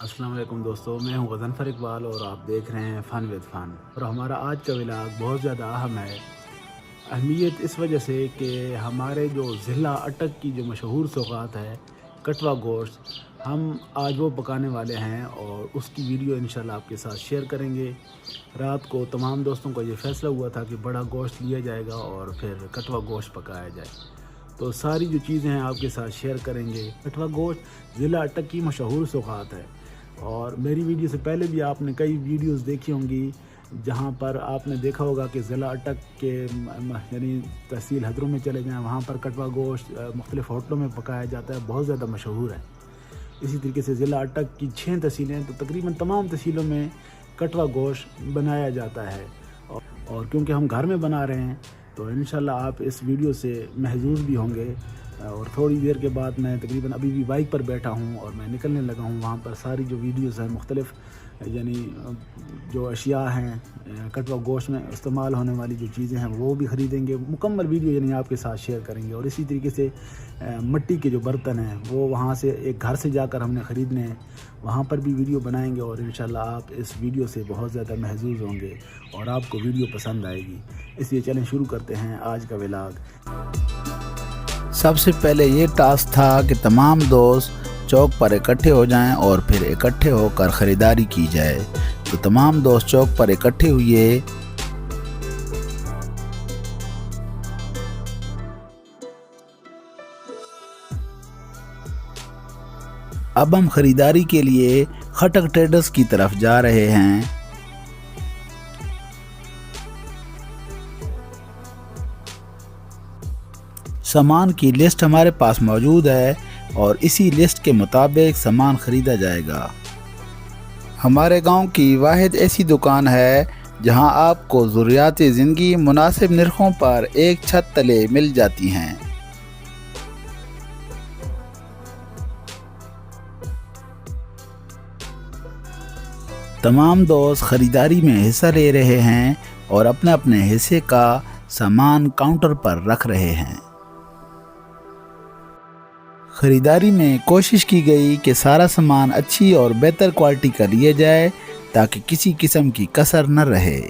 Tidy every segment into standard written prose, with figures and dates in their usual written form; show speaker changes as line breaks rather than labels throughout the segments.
अस्सलाम वालेकुम दोस्तों, मैं हूं गज़नफ़र इकबाल और आप देख रहे हैं फ़न विद फ़न। और हमारा आज का व्लॉग बहुत ज़्यादा अहम है। अहमियत इस वजह से कि हमारे जो ज़िला अटक की जो मशहूर सौगात है कटवा गोश्त, हम आज वो पकाने वाले हैं और उसकी वीडियो इंशाल्लाह आपके साथ शेयर करेंगे। रात को तमाम दोस्तों का ये फ़ैसला हुआ था कि बड़ा गोश्त लिया जाएगा और फिर कटवा गोश्त पकाया जाए। तो सारी जो चीज़ें हैं आपके साथ शेयर करेंगे। कटवा गोश्त ज़िला अटक की मशहूर सौगात है और मेरी वीडियो से पहले भी आपने कई वीडियोस देखी होंगी जहां पर आपने देखा होगा कि ज़िला अटक के यानी तहसील हदरों में चले जाएं, वहां पर कटवा गोश्त मुख्तलिफ़ होटलों में पकाया जाता है, बहुत ज़्यादा मशहूर है। इसी तरीके से ज़िला अटक की 6 तहसीलें, तो तकरीबन तमाम तहसीलों में कटवा गोश्त बनाया जाता है। और क्योंकि हम घर में बना रहे हैं तो इंशाल्लाह आप इस वीडियो से महजूज़ भी होंगे। और थोड़ी देर के बाद मैं तकरीबन अभी भी बाइक पर बैठा हूँ और मैं निकलने लगा हूँ। वहाँ पर सारी जो वीडियोस हैं मुख्तलिफ़ यानी जो अशिया हैं कटवा गोश्त में इस्तेमाल होने वाली जो चीज़ें हैं वो भी ख़रीदेंगे। मुकम्मल वीडियो यानी आपके साथ शेयर करेंगे। और इसी तरीके से मिट्टी के जो बर्तन हैं वो वहाँ से एक घर से जाकर हमने ख़रीदने हैं, वहाँ पर भी वीडियो बनाएंगे और इंशाल्लाह आप इस वीडियो से बहुत ज़्यादा महजूज़ होंगे और आपको वीडियो पसंद आएगी। इसलिए चलें शुरू करते हैं आज का व्लॉग।
सबसे पहले ये टास्क था कि तमाम दोस्त चौक पर इकट्ठे हो जाएं और फिर इकट्ठे होकर ख़रीदारी की जाए। तो तमाम दोस्त चौक पर इकट्ठे हुए। अब हम ख़रीदारी के लिए खटक ट्रेडर्स की तरफ जा रहे हैं। सामान की लिस्ट हमारे पास मौजूद है और इसी लिस्ट के मुताबिक सामान ख़रीदा जाएगा। हमारे गांव की वाहिद ऐसी दुकान है जहां आपको ज़रूरियात ज़िंदगी मुनासिब नरखों पर एक छत तले मिल जाती हैं। तमाम दोस्त ख़रीदारी में हिस्सा ले रहे हैं और अपने अपने हिस्से का सामान काउंटर पर रख रहे हैं। ख़रीदारी में कोशिश की गई कि सारा सामान अच्छी और बेहतर क्वालिटी का लिया जाए ताकि किसी किस्म की कसर न रहे।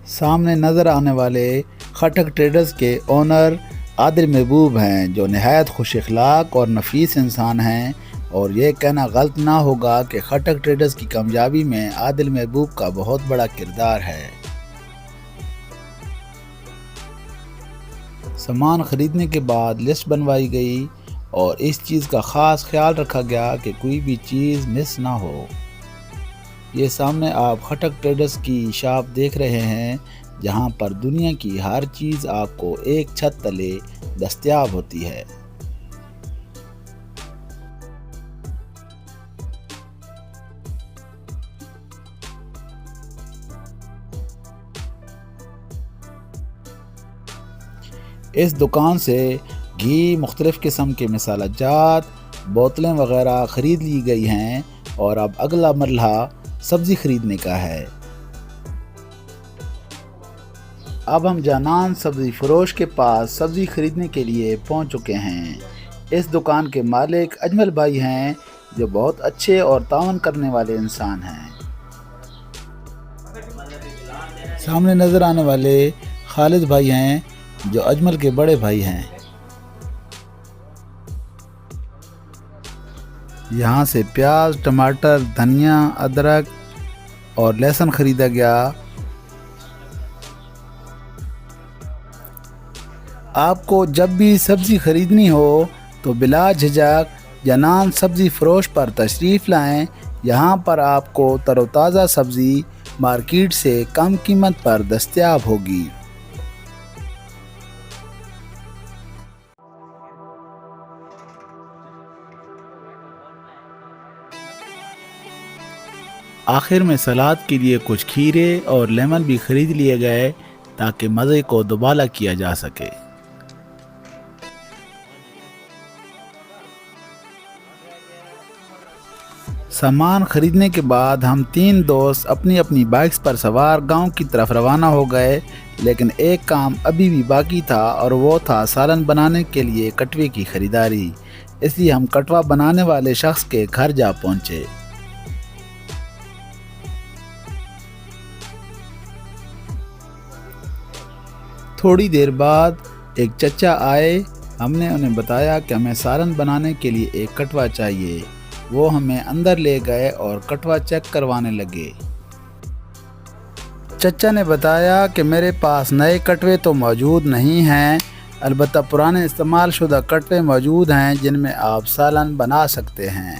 सामने नज़र आने वाले खटक ट्रेडर्स के ओनर आदिल महबूब हैं, जो नहायत खुश अखलाक और नफीस इंसान हैं। और ये कहना गलत ना होगा कि खटक ट्रेडर्स की कामयाबी में आदिल महबूब का बहुत बड़ा किरदार है। सामान ख़रीदने के बाद लिस्ट बनवाई गई और इस चीज़ का ख़ास ख्याल रखा गया कि कोई भी चीज़ मिस ना हो। ये सामने आप खटक ट्रेडर्स की शॉप देख रहे हैं जहां पर दुनिया की हर चीज़ आपको एक छत तले दस्तयाब होती है। इस दुकान से घी, मुख्तलिफ़ किस्म के मसाला जात, बोतलें वगैरह ख़रीद ली गई हैं और अब अगला मरहला सब्ज़ी ख़रीदने का है। अब हम जानान सब्ज़ी फ़रोश के पास सब्ज़ी ख़रीदने के लिए पहुंच चुके हैं। इस दुकान के मालिक अजमल भाई हैं, जो बहुत अच्छे और तावन करने वाले इंसान हैं। सामने नज़र आने वाले खालिद भाई हैं, जो अजमल के बड़े भाई हैं। यहाँ से प्याज, टमाटर, धनिया, अदरक और लहसुन ख़रीदा गया। आपको जब भी सब्ज़ी ख़रीदनी हो तो बिला झिझक जनान सब्ज़ी फ़रोश पर तशरीफ़ लाएं। यहाँ पर आपको तरोताज़ा सब्ज़ी मार्केट से कम कीमत पर दस्तयाब होगी। आखिर में सलाद के लिए कुछ खीरे और लेमन भी ख़रीद लिए गए ताकि मज़े को दुबाला किया जा सके। सामान खरीदने के बाद हम 3 दोस्त अपनी अपनी बाइक्स पर सवार गांव की तरफ रवाना हो गए, लेकिन एक काम अभी भी बाकी था और वो था सालन बनाने के लिए कटवे की खरीदारी। इसलिए हम कटवा बनाने वाले शख्स के घर जा पहुंचे। थोड़ी देर बाद एक चचा आए। हमने उन्हें बताया कि हमें सालन बनाने के लिए एक कटवा चाहिए। वो हमें अंदर ले गए और कटवा चेक करवाने लगे। चचा ने बताया कि मेरे पास नए कटवे तो मौजूद नहीं हैं, अलबत्ता पुराने इस्तेमाल शुदा कटवे मौजूद हैं जिनमें आप सालन बना सकते हैं।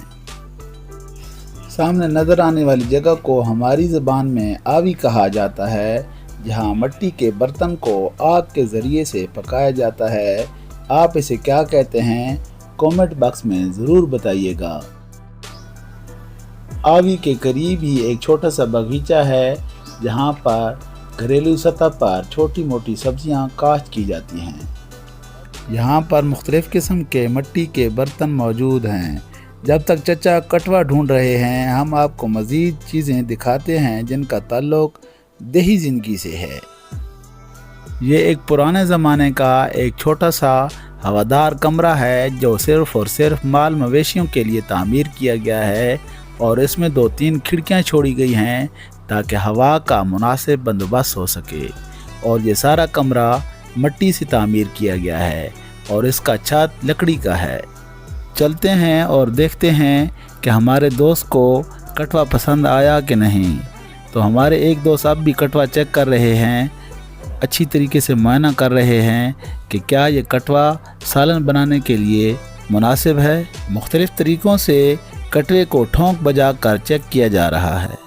सामने नज़र आने वाली जगह को हमारी ज़बान में आवी कहा जाता है, जहाँ मिट्टी के बर्तन को आग के ज़रिए से पकाया जाता है। आप इसे क्या कहते हैं, कमेंट बॉक्स में ज़रूर बताइएगा। आवी के करीब ही एक छोटा सा बगीचा है, जहाँ पर घरेलू सतह पर छोटी मोटी सब्जियाँ काश्त की जाती हैं। यहाँ पर मुख्तलिफ़ किस्म के मिट्टी के बर्तन मौजूद हैं। जब तक चचा कटवा ढूंढ रहे हैं, हम आपको मज़ीद चीज़ें दिखाते हैं जिनका ताल्लुक़ देही ज़िंदगी से है। ये एक पुराने ज़माने का एक छोटा सा हवादार कमरा है जो सिर्फ़ और सिर्फ माल मवेशियों के लिए तामीर किया गया है, और इसमें 2-3 खिड़कियाँ छोड़ी गई हैं ताकि हवा का मुनासिब बंदोबस्त हो सके। और ये सारा कमरा मिट्टी से तामीर किया गया है और इसका छत लकड़ी का है। चलते हैं और देखते हैं कि हमारे दोस्त को कटवा पसंद आया कि नहीं। तो हमारे एक दोस्त अब भी कटवा चेक कर रहे हैं, अच्छी तरीके से मुआयना कर रहे हैं कि क्या ये कटवा सालन बनाने के लिए मुनासिब है। मुख्तलिफ़ तरीक़ों से कटवे को ठोंक बजा कर चेक किया जा रहा है।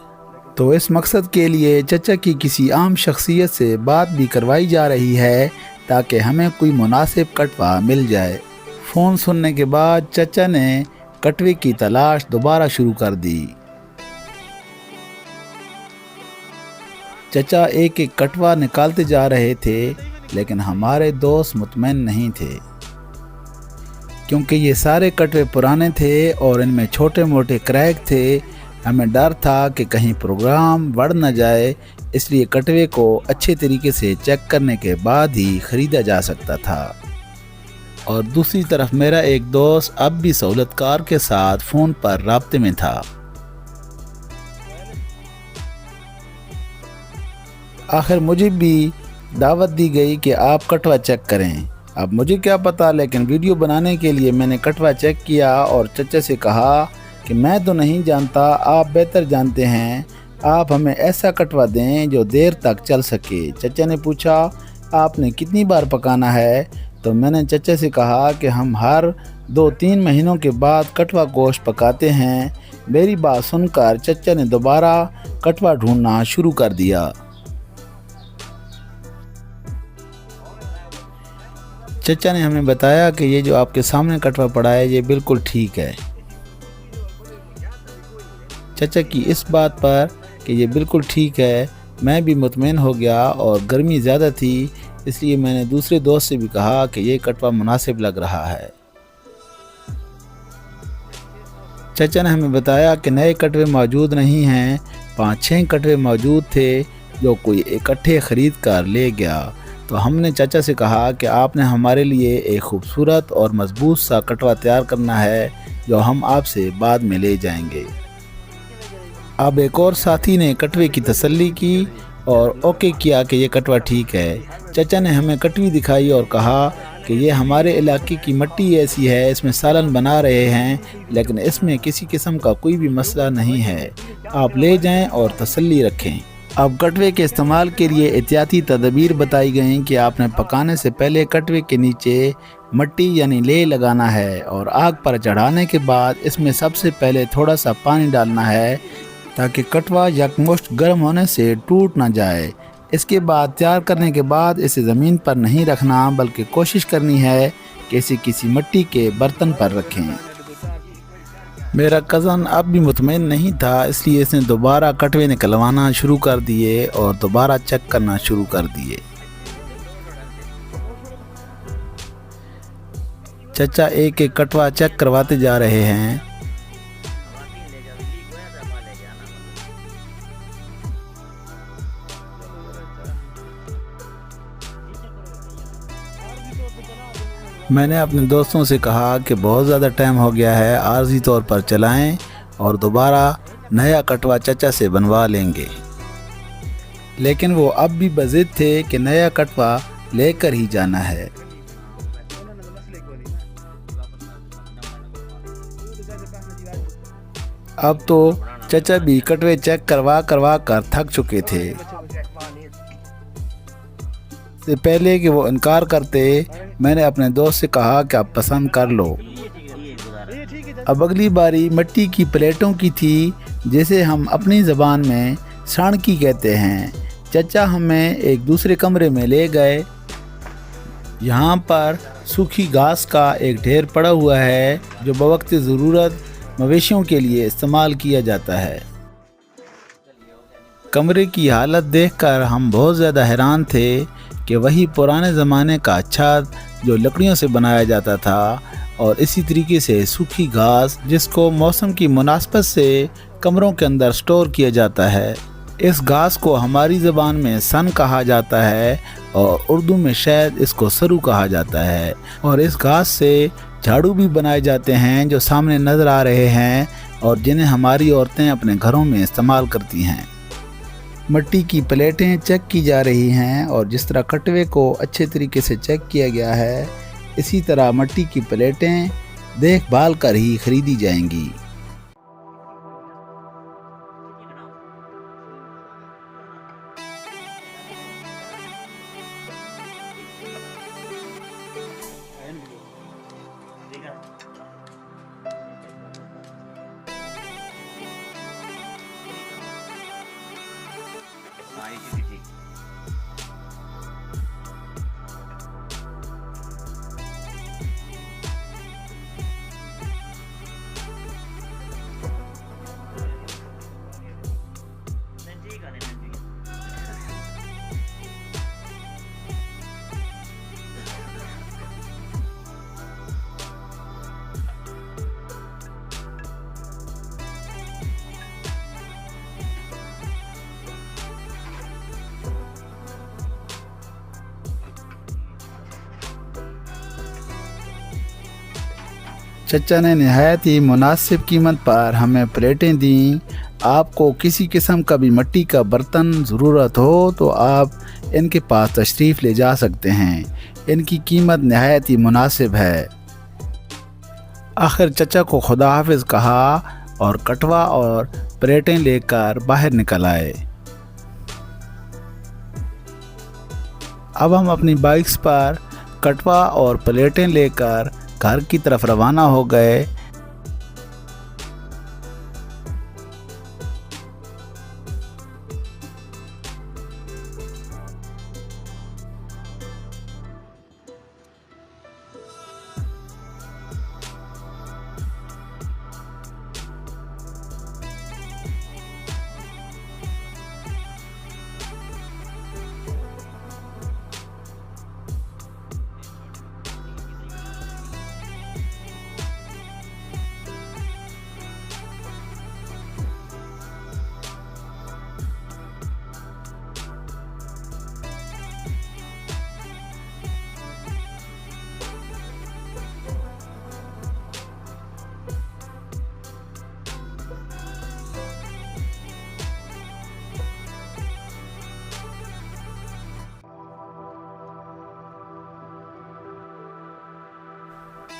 तो इस मकसद के लिए चचा की किसी आम शख्सियत से बात भी करवाई जा रही है ताकि हमें कोई मुनासिब कटवा मिल जाए। फ़ोन सुनने के बाद चचा ने कटवे की तलाश दोबारा शुरू कर दी। चचा एक एक कटवा निकालते जा रहे थे, लेकिन हमारे दोस्त मुतमईन नहीं थे, क्योंकि ये सारे कटवे पुराने थे और इनमें छोटे मोटे क्रैक थे। हमें डर था कि कहीं प्रोग्राम बढ़ न जाए, इसलिए कटवे को अच्छे तरीके से चेक करने के बाद ही ख़रीदा जा सकता था। और दूसरी तरफ मेरा एक दोस्त अब भी सहूलतकार के साथ फ़ोन पर राब्ते में था। आखिर मुझे भी दावत दी गई कि आप कटवा चेक करें। अब मुझे क्या पता, लेकिन वीडियो बनाने के लिए मैंने कटवा चेक किया और चचा से कहा कि मैं तो नहीं जानता, आप बेहतर जानते हैं, आप हमें ऐसा कटवा दें जो देर तक चल सके। चचा ने पूछा, आपने कितनी बार पकाना है? तो मैंने चचा से कहा कि हम हर 2-3 महीनों के बाद कटवा गोश्त पकाते हैं। मेरी बात सुनकर चचा ने दोबारा कटवा ढूंढना शुरू कर दिया। चचा ने हमें बताया कि ये जो आपके सामने कटवा पड़ा है ये बिल्कुल ठीक है। चचा की इस बात पर कि ये बिल्कुल ठीक है मैं भी मुतमईन हो गया, और गर्मी ज़्यादा थी इसलिए मैंने दूसरे दोस्त से भी कहा कि ये कटवा मुनासिब लग रहा है। चचा ने हमें बताया कि नए कटवे मौजूद नहीं हैं, 5-6 कटवे मौजूद थे जो कोई इकट्ठे ख़रीद कर ले गया। तो हमने चाचा से कहा कि आपने हमारे लिए एक खूबसूरत और मजबूत सा कटवा तैयार करना है जो हम आपसे बाद में ले जाएंगे। अब एक और साथी ने कटवे की तसल्ली की और ओके किया कि ये कटवा ठीक है। चाचा ने हमें कटवी दिखाई और कहा कि ये हमारे इलाके की मिट्टी ऐसी है, इसमें सालन बना रहे हैं, लेकिन इसमें किसी किस्म का कोई भी मसला नहीं है, आप ले जाएं और तसल्ली रखें। अब कटवे के इस्तेमाल के लिए एहतियाती तदबीर बताई गई कि आपने पकाने से पहले कटवे के नीचे मिट्टी यानी ले लगाना है और आग पर चढ़ाने के बाद इसमें सबसे पहले थोड़ा सा पानी डालना है ताकि कटवा यकमुश्त गर्म होने से टूट ना जाए। इसके बाद तैयार करने के बाद इसे ज़मीन पर नहीं रखना, बल्कि कोशिश करनी है कि इसे किसी मिट्टी के बर्तन पर रखें। मेरा कज़न अब भी मुतमईन नहीं था, इसलिए इसने दोबारा कटवे निकलवाना शुरू कर दिए और दोबारा चेक करना शुरू कर दिए। चचा एक एक कटवा चेक करवाते जा रहे हैं। میں نے اپنے دوستوں سے کہا کہ بہت زیادہ ٹائم ہو گیا ہے، عارضی طور پر چلائیں اور دوبارہ نیا کٹوا چچا سے بنوا لیں گے، لیکن وہ اب بھی بضد تھے کہ نیا کٹوا لے کر ہی جانا ہے۔ اب تو چچا بھی کٹوے چیک کروا کر تھک چکے تھے۔ اس سے پہلے کہ وہ انکار کرتے، میں نے اپنے دوست سے کہا کہ آپ پسند کر لو۔ اب اگلی باری مٹی کی پلیٹوں کی تھی، جسے ہم اپنی زبان میں سانکی کہتے ہیں۔ چچا ہمیں ایک دوسرے کمرے میں لے گئے۔ یہاں پر سوکھی گھاس کا ایک ڈھیر پڑا ہوا ہے جو بوقت ضرورت مویشیوں کے لیے استعمال کیا جاتا ہے۔ کمرے کی حالت دیکھ کر ہم بہت زیادہ حیران تھے کہ وہی پرانے زمانے کا چھت جو لکڑیوں سے بنایا جاتا تھا، اور اسی طریقے سے سوکھی گھاس جس کو موسم کی مناسبت سے کمروں کے اندر سٹور کیا جاتا ہے۔ اس گھاس کو ہماری زبان میں سن کہا جاتا ہے اور اردو میں شاید اس کو سرو کہا جاتا ہے، اور اس گھاس سے جھاڑو بھی بنائے جاتے ہیں جو سامنے نظر آ رہے ہیں اور جنہیں ہماری عورتیں اپنے گھروں میں استعمال کرتی ہیں۔ مٹی کی پلیٹیں چیک کی جا رہی ہیں، اور جس طرح کٹوے کو اچھے طریقے سے چیک کیا گیا ہے، اسی طرح مٹی کی پلیٹیں دیکھ بھال کر ہی خریدی جائیں گی۔ چچا نے نہایت ہی مناسب قیمت پر ہمیں پلیٹیں دیں۔ آپ کو کسی قسم کا بھی مٹی کا برتن ضرورت ہو تو آپ ان کے پاس تشریف لے جا سکتے ہیں، ان کی قیمت نہایت ہی مناسب ہے۔ آخر چچا کو خدا حافظ کہا اور کٹوا اور پلیٹیں لے کر باہر نکل آئے۔ اب ہم اپنی بائکس پر کٹوا اور پلیٹیں لے کر گھر کی طرف روانہ ہو گئے۔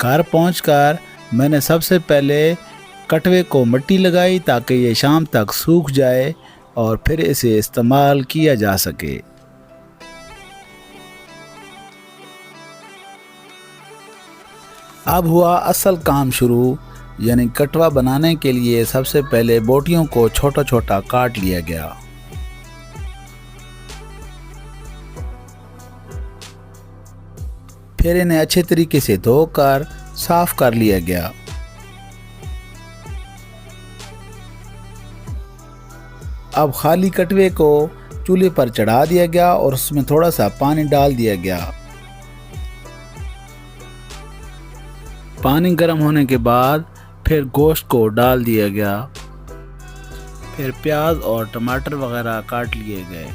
گھر پہنچ کر میں نے سب سے پہلے کٹوے کو مٹی لگائی تاکہ یہ شام تک سوکھ جائے اور پھر اسے استعمال کیا جا سکے۔ اب ہوا اصل کام شروع، یعنی کٹوا بنانے کے لیے سب سے پہلے بوٹیوں کو چھوٹا چھوٹا کاٹ لیا گیا۔ پھر انہیں اچھے طریقے سے دھو کر صاف کر لیا گیا۔ اب خالی کٹوے کو چولہے پر چڑھا دیا گیا اور اس میں تھوڑا سا پانی ڈال دیا گیا۔ پانی گرم ہونے کے بعد پھر گوشت کو ڈال دیا گیا، پھر پیاز اور ٹماٹر وغیرہ کاٹ لیے گئے۔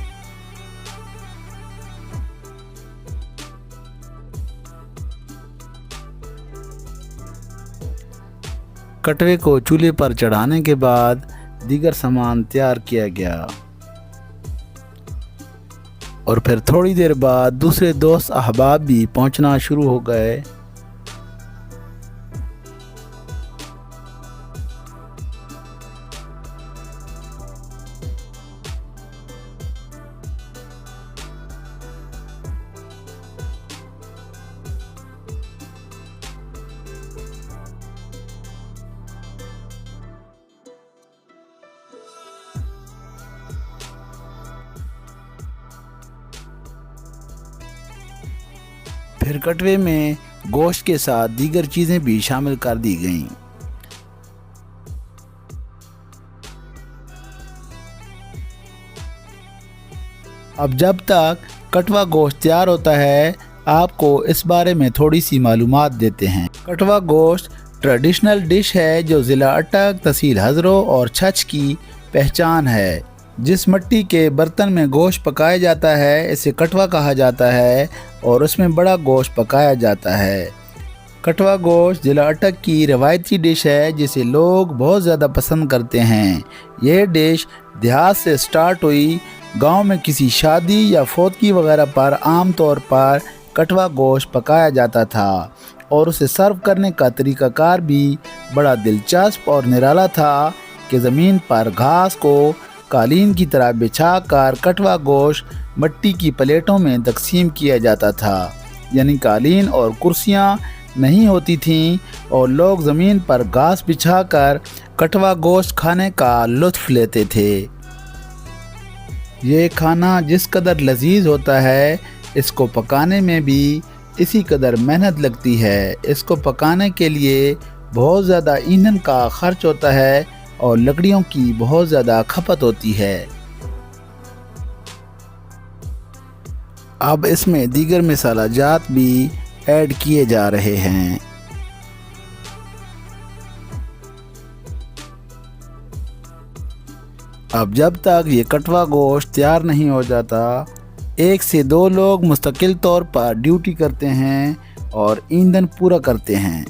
कटवे को चूल्हे पर चढ़ाने के बाद दीगर सामान तैयार किया गया और फिर थोड़ी देर बाद दूसरे दोस्त अहबाब भी पहुंचना शुरू हो गए। फिर कटवे में गोश्त के साथ दीगर चीज़ें भी शामिल कर दी गईं। अब जब तक कटवा गोश्त तैयार होता है, आपको इस बारे में थोड़ी सी मालूमात देते हैं। कटवा गोश्त ट्रेडिशनल डिश है जो ज़िला अटक, तहसील हज़रो और छछ की पहचान है। जिस मिट्टी के बर्तन में गोश्त पकाया जाता है इसे कटवा कहा जाता है और उसमें बड़ा गोश्त पकाया जाता है। कटवा गोश्त ज़िला अटक की रवायती डिश है जिसे लोग बहुत ज़्यादा पसंद करते हैं। यह डिश देहात से स्टार्ट हुई। गांव में किसी शादी या फौतगी वगैरह पर आम तौर पर कटवा गोश्त पकाया जाता था और उसे सर्व करने का तरीक़ाकार भी बड़ा दिलचस्प और निराला था कि ज़मीन पर घास को कालीन की तरह बिछाकर कटवा गोश्त मिट्टी की प्लेटों में तकसीम किया जाता था। यानी कालीन और कुर्सियाँ नहीं होती थीं और लोग ज़मीन पर घास बिछाकर कटवा गोश्त खाने का लुत्फ़ लेते थे। ये खाना जिस कदर लजीज होता है, इसको पकाने में भी इसी कदर मेहनत लगती है। इसको पकाने के लिए बहुत ज़्यादा ईंधन का खर्च होता है और लकड़ियों की बहुत ज़्यादा खपत होती है। अब इसमें दीगर मसाला जात भी ऐड किए जा रहे हैं। अब जब तक ये कटवा गोश्त तैयार नहीं हो जाता, 1 से 2 लोग मुस्तकिल तौर पर ड्यूटी करते हैं और ईंधन पूरा करते हैं।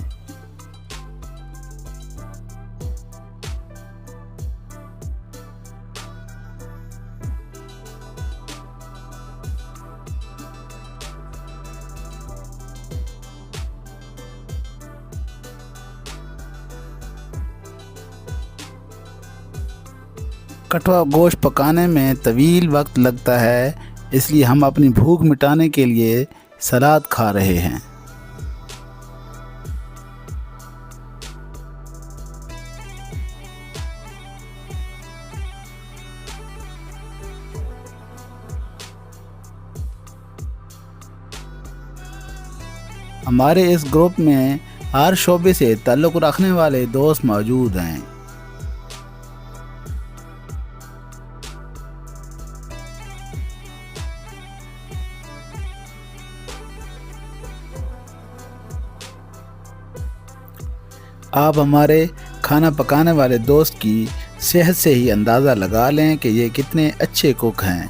कटवा गोश्त पकाने में तवील वक्त लगता है, इसलिए हम अपनी भूख मिटाने के लिए सलाद खा रहे हैं। हमारे इस ग्रुप में हर शोबे से ताल्लुक़ रखने वाले दोस्त मौजूद हैं। आप हमारे खाना पकाने वाले दोस्त की सेहत से ही अंदाज़ा लगा लें कि ये कितने अच्छे कुक हैं।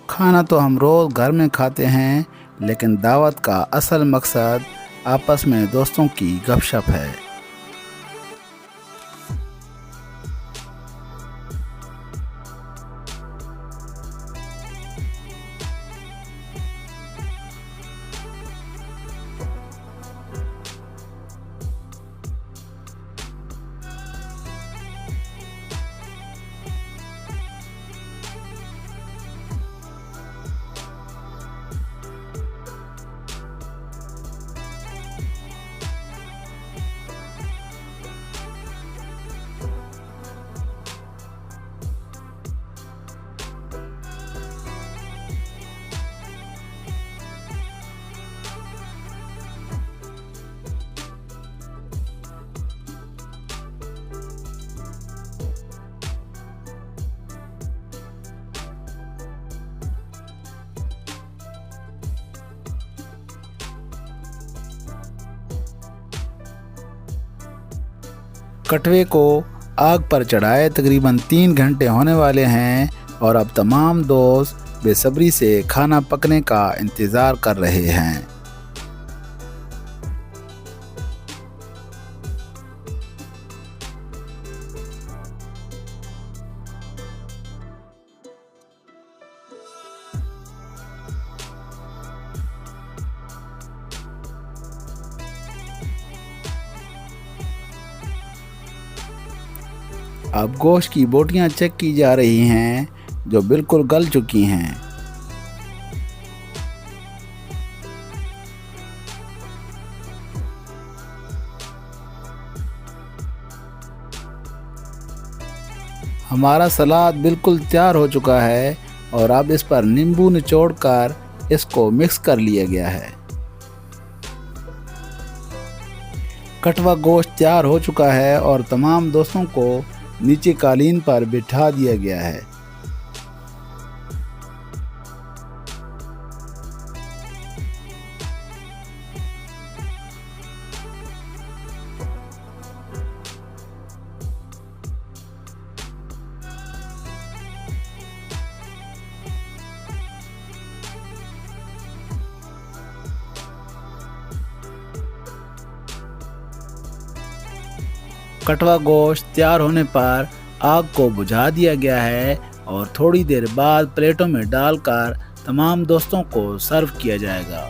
खाना तो हम रोज़ घर में खाते हैं, लेकिन दावत का असल मकसद आपस में दोस्तों की गपशप है। कटवे को आग पर चढ़ाए तकरीबन 3 घंटे होने वाले हैं اور اب تمام دوست بے صبری سے کھانا پکنے کا انتظار کر رہے ہیں۔ اب گوشت کی بوٹیاں چیک کی جا رہی ہیں جو بالکل گل چکی ہیں۔ ہمارا سلاد بالکل تیار ہو چکا ہے اور اب اس پر نیمبو نچوڑ کر اس کو مکس کر لیا گیا ہے۔ کٹوا گوشت تیار ہو چکا ہے اور تمام دوستوں کو نیچے قالین پر بٹھا دیا گیا ہے۔ کٹوا گوشت تیار ہونے پر آگ کو بجھا دیا گیا ہے اور تھوڑی دیر بعد پلیٹوں میں ڈال کر تمام دوستوں کو سرو کیا جائے گا۔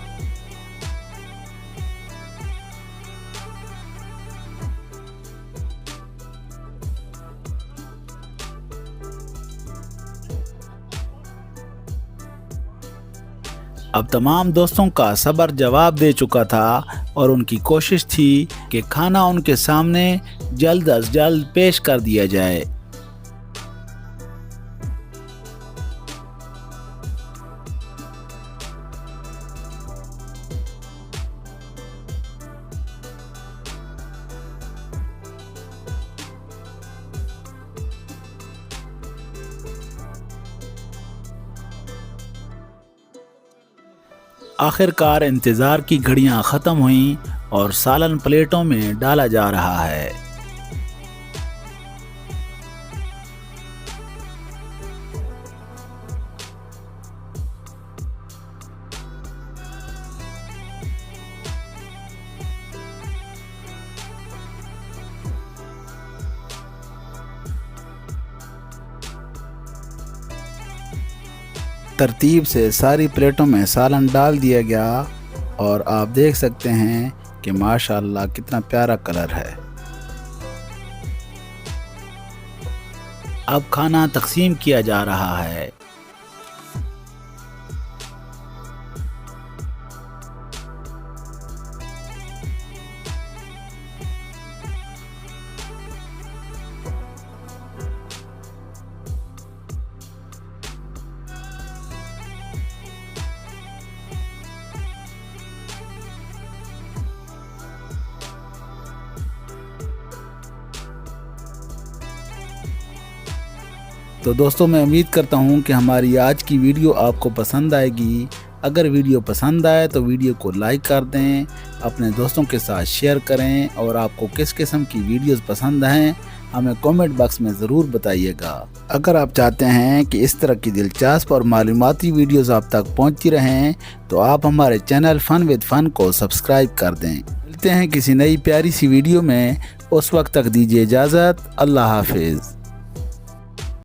اب تمام دوستوں کا صبر جواب دے چکا تھا اور ان کی کوشش تھی کہ کھانا ان کے سامنے جلد از جلد پیش کر دیا جائے۔ آخر کار انتظار کی گھڑیاں ختم ہوئیں اور سالن پلیٹوں میں ڈالا جا رہا ہے۔ ترتیب سے ساری پلیٹوں میں سالن ڈال دیا گیا اور آپ دیکھ سکتے ہیں کہ ماشاءاللہ کتنا پیارا کلر ہے۔ اب کھانا تقسیم کیا جا رہا ہے۔ تو دوستوں میں امید کرتا ہوں کہ ہماری آج کی ویڈیو آپ کو پسند آئے گی۔ اگر ویڈیو پسند آئے تو ویڈیو کو لائک کر دیں، اپنے دوستوں کے ساتھ شیئر کریں، اور آپ کو کس قسم کی ویڈیوز پسند ہیں ہمیں کامنٹ باکس میں ضرور بتائیے گا۔ اگر آپ چاہتے ہیں کہ اس طرح کی دلچسپ اور معلوماتی ویڈیوز آپ تک پہنچتی رہیں تو آپ ہمارے چینل فن ود فن کو سبسکرائب کر دیں۔ ملتے ہیں کسی نئی پیاری سی ویڈیو میں، اس وقت تک دیجیے اجازت۔ اللہ حافظ۔